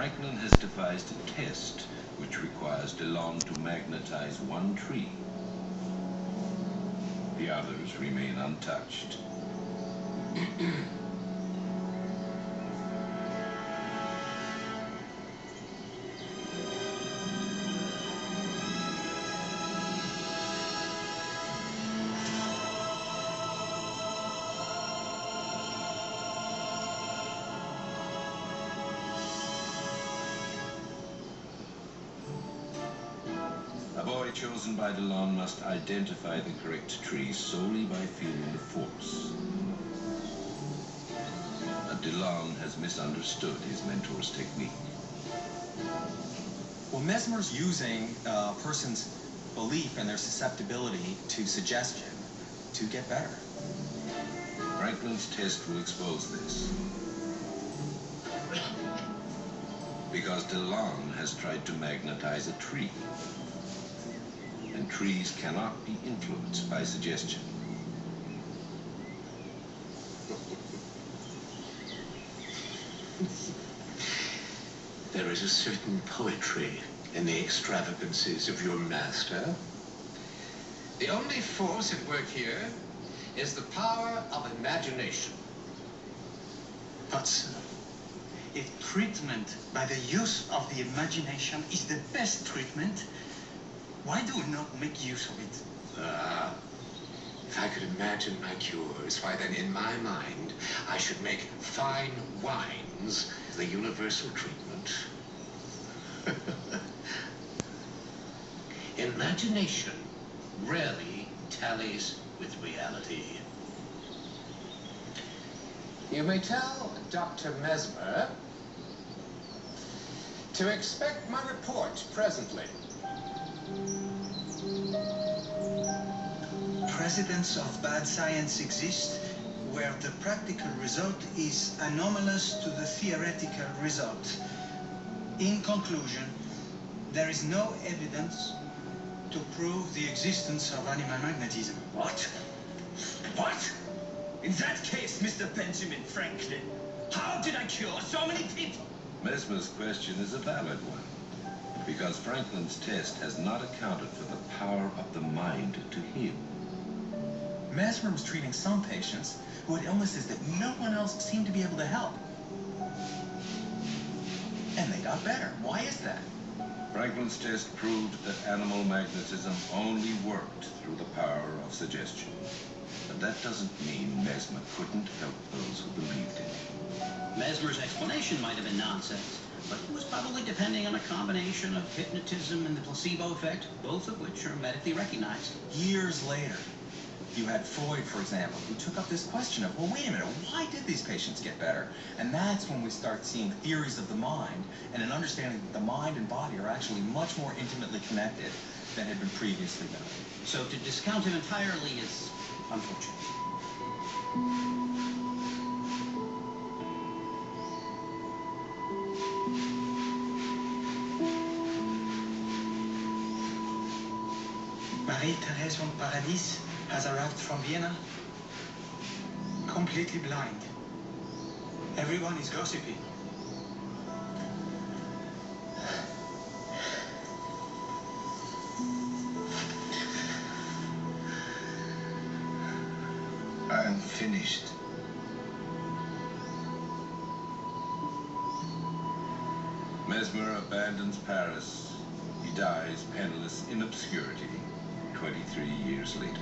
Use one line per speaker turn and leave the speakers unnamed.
Franklin has devised a test which requires DeLong to magnetize one tree. The others remain untouched. A boy chosen by DeLong must identify the correct tree solely by feeling the force. But DeLong has misunderstood his mentor's technique.
Well, Mesmer's using a person's belief and their susceptibility to suggestion to get better.
Franklin's test will expose this. Because DeLong has tried to magnetize a tree. And trees cannot be influenced by suggestion.
There is a certain poetry in the extravagances of your master.
The only force at work here is the power of imagination.
But, sir, if treatment by the use of the imagination is the best treatment, why do we not make use of it?
If I could imagine my cures, why then in my mind I should make fine wines the universal treatment. Imagination rarely tallies with reality.
You may tell Dr. Mesmer to expect my report presently.
Precedents of bad science exist where the practical result is anomalous to the theoretical result. In conclusion, there is no evidence to prove the existence of animal magnetism.
What? What? In that case, Mr. Benjamin Franklin, how did I cure so many people?
Mesmer's question is a valid one, because Franklin's test has not accounted for the power of the mind to heal.
Mesmer was treating some patients who had illnesses that no one else seemed to be able to help. And they got better. Why is that?
Franklin's test proved that animal magnetism only worked through the power of suggestion. But that doesn't mean Mesmer couldn't help those who believed in him.
Mesmer's explanation might have been nonsense, but it was probably depending on a combination of hypnotism and the placebo effect, both of which are medically recognized.
Years later, you had Freud, for example, who took up this question of, well, wait a minute, why did these patients get better? And that's when we start seeing theories of the mind and an understanding that the mind and body are actually much more intimately connected than had been previously known.
So to discount him entirely is unfortunate.
Marie-Thérèse von Paradis has arrived from Vienna, completely blind. Everyone is gossiping.
I am finished.
Mesmer abandons Paris. He dies penniless in obscurity 23 years later.